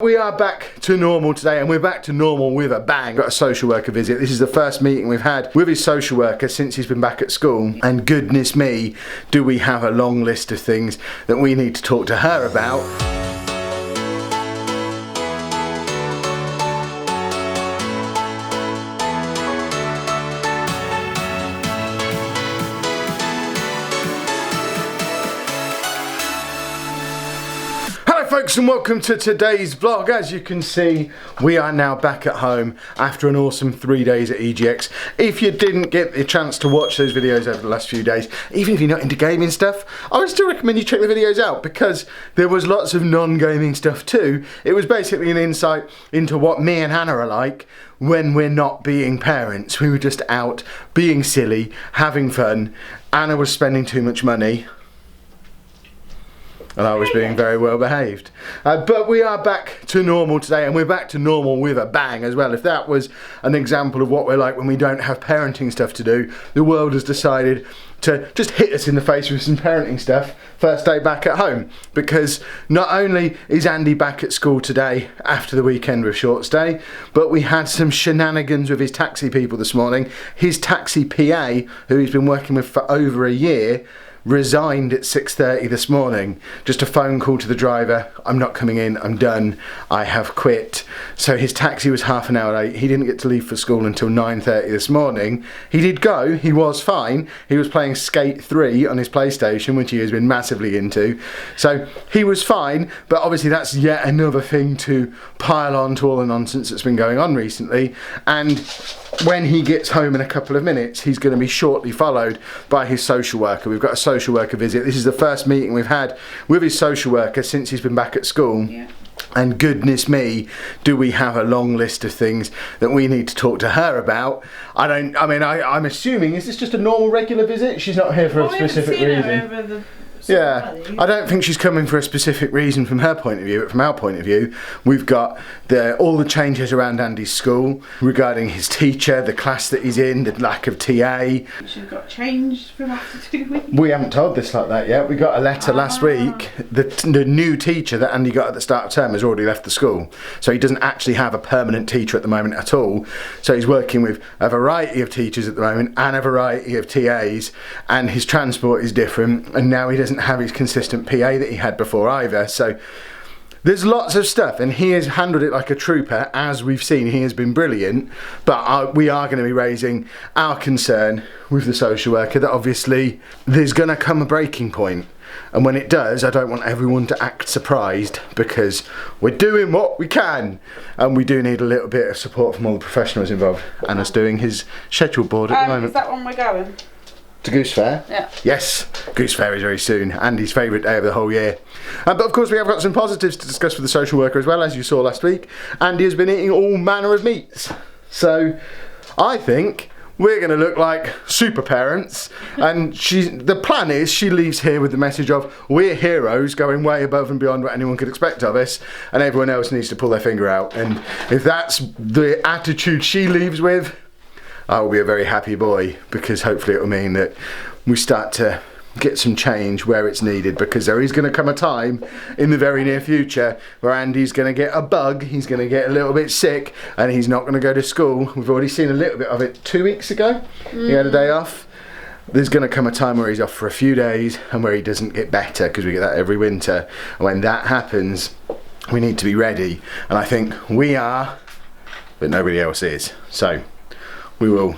We are back to normal today, and we're back to normal with a bang. Got a social worker visit. This is the first meeting we've had with his social worker since he's been back at school, and goodness me, do we have a long list of things that we need to talk to her about. Folks, and welcome to today's vlog. As you can see, we are now back at home after an awesome 3 days at EGX. If you didn't get the chance to watch those videos over the last few days, even if you're not into gaming stuff, I would still recommend you check the videos out because there was lots of non-gaming stuff too. It was basically an insight into what me and Hannah are like when we're not being parents. We were just out being silly, having fun. Anna was spending too much money, and I was being very well behaved. But we are back to normal today, and we're back to normal with a bang as well. If that was an example of what we're like when we don't have parenting stuff to do, the world has decided to just hit us in the face with some parenting stuff first day back at home. Because not only is Andy back at school today after the weekend with Shorts Day, but we had some shenanigans with his taxi people this morning. His taxi PA, who he's been working with for over a year, resigned at 6:30 this morning. Just a phone call to the driver: I'm not coming in, I'm done, I have quit. So his taxi was half an hour late. He didn't get to leave for school until 9:30 this morning. He did go, he was fine. He was playing Skate 3 on his PlayStation, which he has been massively into. So he was fine, but obviously that's yet another thing to pile on to all the nonsense that's been going on recently. And when he gets home in a couple of minutes, he's going to be shortly followed by his social worker. We've got a social worker visit. This is the first meeting we've had with his social worker since he's been back at school. Yeah. And goodness me, do we have a long list of things that we need to talk to her about. I'm assuming, is this just a normal regular visit? She's not here for a specific reason. Yeah, I don't think she's coming for a specific reason from her point of view, but from our point of view, we've got all the changes around Andy's school, regarding his teacher, the class that he's in, the lack of TA. She's got changed from after 2 weeks. We haven't told this like that yet. We got a letter last week. The new teacher that Andy got at the start of term has already left the school. So he doesn't actually have a permanent teacher at the moment at all. So he's working with a variety of teachers at the moment and a variety of TAs, and his transport is different, and now he doesn't have his consistent PA that he had before either. So there's lots of stuff, and he has handled it like a trooper. As we've seen, he has been brilliant, but we are going to be raising our concern with the social worker that obviously there's going to come a breaking point, and when it does, I don't want everyone to act surprised, because we're doing what we can, and we do need a little bit of support from all the professionals involved. Anna's doing his schedule board at the moment. Is that when we're going? To Goose Fair? Yeah. Yes, Goose Fair is very soon. Andy's favourite day of the whole year. But of course we have got some positives to discuss with the social worker as well, as you saw last week. Andy has been eating all manner of meats. So I think we're going to look like super parents, and the plan is she leaves here with the message of we're heroes, going way above and beyond what anyone could expect of us, and everyone else needs to pull their finger out. And if that's the attitude she leaves with, I will be a very happy boy, because hopefully it will mean that we start to get some change where it's needed, because there is going to come a time in the very near future where Andy's going to get a bug, he's going to get a little bit sick, and he's not going to go to school. We've already seen a little bit of it 2 weeks ago. He had a day off. There's going to come a time where he's off for a few days and where he doesn't get better, because we get that every winter. And when that happens, we need to be ready, and I think we are, but nobody else is. So we will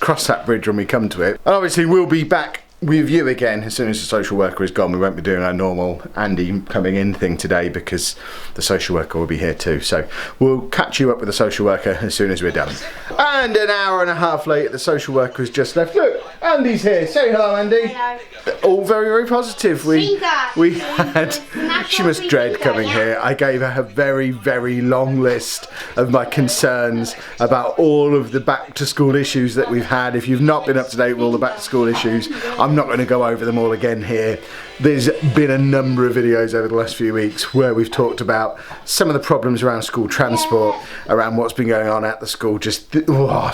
cross that bridge when we come to it. And obviously we'll be back with you again as soon as the social worker is gone. We won't be doing our normal Andy coming in thing today, because the social worker will be here too. So we'll catch you up with the social worker as soon as we're done. And an hour and a half later, the social worker has just left. Look, Andy's here. Say hello, Andy. Hello. All very, very positive. We had, she must dread coming here. I gave her a very, very long list of my concerns about all of the back to school issues that we've had. If you've not been up to date with all the back to school issues, I'm not going to go over them all again here. There's been a number of videos over the last few weeks where we've talked about some of the problems around school transport, around what's been going on at the school, just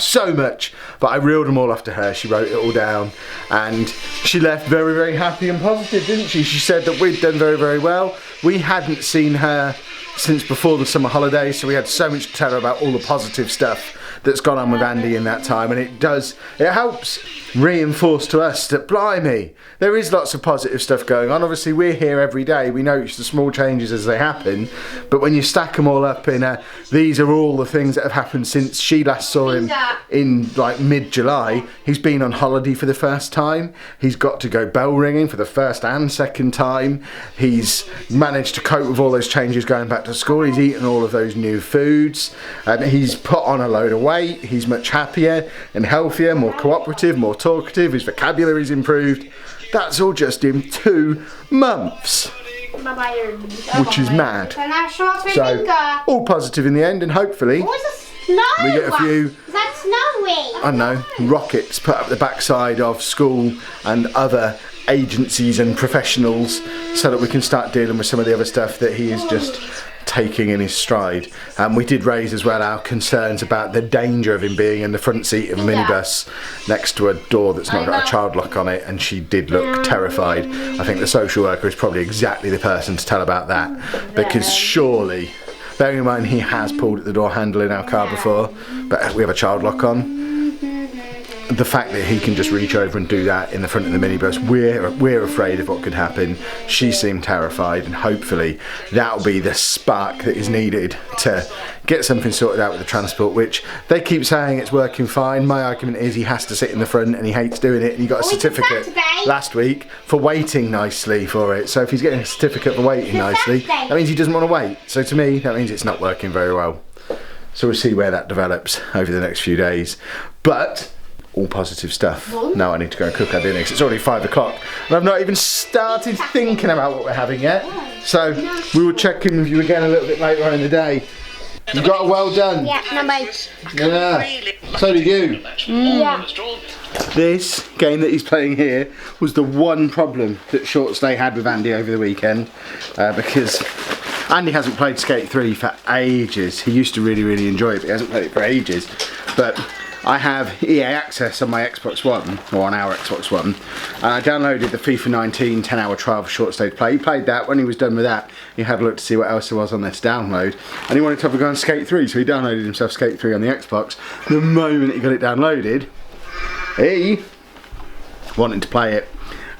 so much. But I reeled them all off to her. She wrote it all down, and she left very, very happy and positive, didn't she? She said that we'd done very, very well. We hadn't seen her since before the summer holidays, so we had so much to tell her about all the positive stuff that's gone on with Andy in that time, and it helps reinforce to us that, blimey, there is lots of positive stuff going on. Obviously we're here every day, we notice the small changes as they happen, but when you stack them all up in these are all the things that have happened since she last saw him in like mid-July. He's been on holiday for the first time, he's got to go bell ringing for the first and second time, he's managed to cope with all those changes going back to school, he's eaten all of those new foods, and he's put on a load of weight, he's much happier and healthier, more cooperative, more talkative, his vocabulary's improved. That's all just in 2 months, which is mad. So all positive in the end, and hopefully we get a few, I don't know, rockets put up the backside of school and other agencies and professionals so that we can start dealing with some of the other stuff that he is just taking in his stride. And we did raise as well our concerns about the danger of him being in the front seat of a minibus next to a door that's not got a child lock on it, and she did look terrified. I think the social worker is probably exactly the person to tell about that, because surely, bearing in mind he has pulled at the door handle in our car before, but we have a child lock on, the fact that he can just reach over and do that in the front of the minibus, we're afraid of what could happen. She seemed terrified, and hopefully that'll be the spark that is needed to get something sorted out with the transport, which they keep saying it's working fine. My argument is he has to sit in the front and he hates doing it, and he got a certificate last week for waiting nicely for it. So if he's getting a certificate for waiting nicely, that means he doesn't want to wait. So to me, that means it's not working very well. So we'll see where that develops over the next few days. But all positive stuff. Now I need to go and cook our dinner because it's already 5 o'clock and I've not even started thinking about what we're having yet. So we will check in with you again a little bit later on in the day. You got it well done? Yeah, no mate. Yeah. So did you? Yeah. This game that he's playing here was the one problem that Short Stay had with Andy over the weekend, because Andy hasn't played Skate 3 for ages. He used to really enjoy it, but he hasn't played it for ages. But I have EA access on my Xbox One, or on our Xbox One, and I downloaded the FIFA 19 10-hour trial for Short Stay to play. He played that. When he was done with that, he had a look to see what else there was on there to download, and he wanted to have a go on Skate 3, so he downloaded himself Skate 3 on the Xbox. The moment he got it downloaded, he wanted to play it,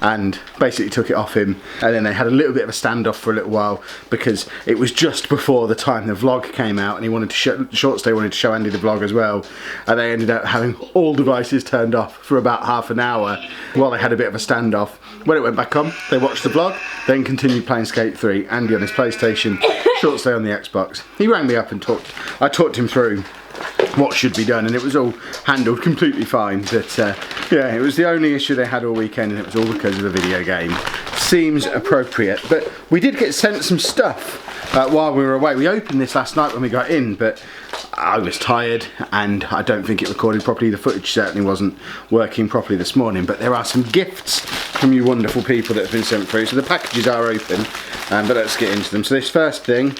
and basically took it off him, and then they had a little bit of a standoff for a little while because it was just before the time the vlog came out, and he wanted to Short Stay wanted to show Andy the vlog as well, and they ended up having all devices turned off for about half an hour while they had a bit of a standoff. When it went back on, they watched the vlog, then continued playing Skate 3, Andy on his PlayStation, Short Stay on the Xbox. He rang me up and I talked him through what should be done, and it was all handled completely fine. But yeah, it was the only issue they had all weekend, and it was all because of the video game. Seems appropriate. But we did get sent some stuff while we were away. We opened this last night when we got in, but I was tired and I don't think it recorded properly. The footage certainly wasn't working properly this morning, but there are some gifts from you wonderful people that have been sent through, so the packages are open, but let's get into them. So this first thing,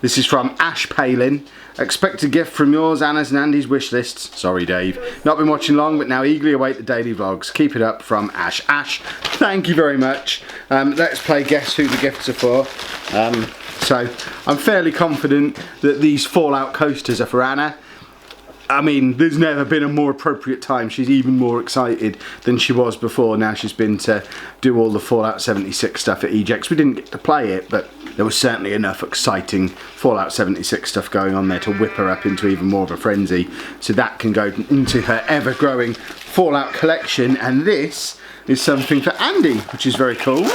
this is from Ash Palin. Expect a gift from yours, Anna's and Andy's wish lists. Sorry Dave. Not been watching long, but now eagerly await the daily vlogs. Keep it up, from Ash. Ash, thank you very much. Let's play guess who the gifts are for. So I'm fairly confident that these Fallout coasters are for Anna. I mean, there's never been a more appropriate time. She's even more excited than she was before. Now she's been to do all the Fallout 76 stuff at EJX. We didn't get to play it, but there was certainly enough exciting Fallout 76 stuff going on there to whip her up into even more of a frenzy. So that can go into her ever-growing Fallout collection. And this is something for Andy, which is very cool.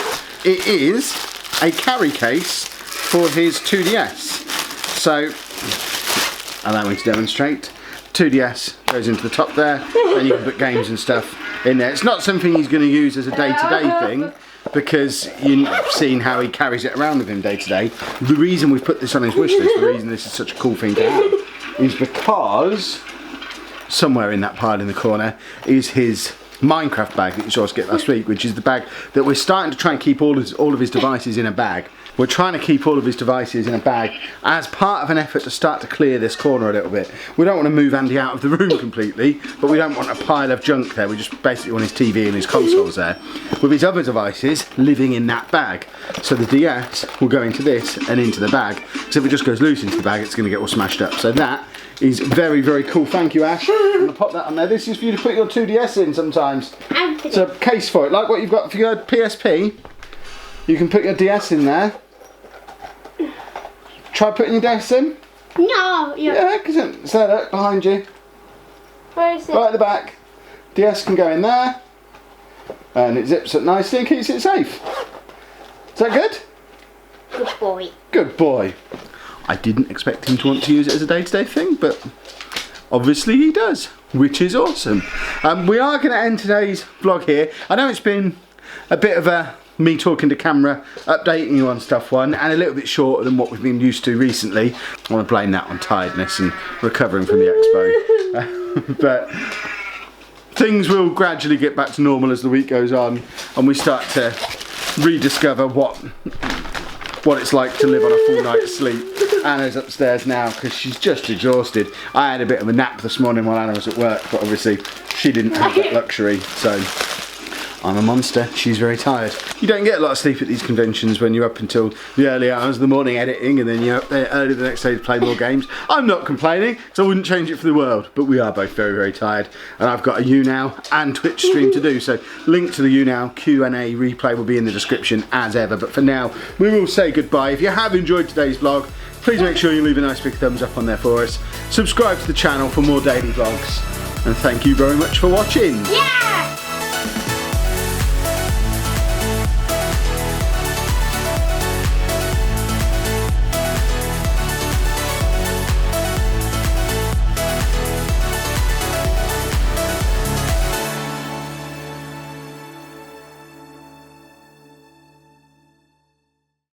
It is a carry case for his 2DS. So, allow me to demonstrate. 2DS goes into the top there, and you can put games and stuff in there. It's not something he's going to use as a day-to-day thing, because you've seen how he carries it around with him day-to-day. The reason we've put this on his wish list, the reason this is such a cool thing to have, is because somewhere in that pile in the corner is his Minecraft bag that you saw us get last week, which is the bag that we're starting to try and keep all of his devices in a bag. we're trying to keep all of his devices in a bag as part of an effort to start to clear this corner a little bit. We don't want to move Andy out of the room completely, but we don't want a pile of junk there. We just basically want his TV and his consoles there, with his other devices living in that bag. So the DS will go into this and into the bag, because if it just goes loose into the bag, it's going to get all smashed up. So that is very, very cool. Thank you, Ash. I'm going to pop that on there. This is for you to put your 2DS in sometimes. It's a case for it, like what you've got for your PSP. You can put your DS in there. Try putting your DS in. No. Yeah, because it's there, look, behind you. Where is it? Right at the back. DS can go in there. And it zips up nicely and keeps it safe. Is that good? Good boy. Good boy. I didn't expect him to want to use it as a day-to-day thing, but obviously he does, which is awesome. We are going to end today's vlog here. I know it's been a bit of a me talking to camera, updating you on stuff one, and a little bit shorter than what we've been used to recently. I want to blame that on tiredness and recovering from the expo. But things will gradually get back to normal as the week goes on, and we start to rediscover what it's like to live on a full night's sleep. Anna's upstairs now because she's just exhausted. I had a bit of a nap this morning while Anna was at work, but obviously she didn't have that luxury, so I'm a monster. She's very tired. You don't get a lot of sleep at these conventions when you're up until the early hours of the morning editing, and then you're up there early the next day to play more games. I'm not complaining, so I wouldn't change it for the world, but we are both very, very tired, and I've got a YouNow and Twitch stream to do, so link to the YouNow Q&A replay will be in the description as ever. But for now, we will say goodbye. If you have enjoyed today's vlog, please make sure you leave a nice big thumbs up on there for us. Subscribe to the channel for more daily vlogs, and thank you very much for watching. Yeah!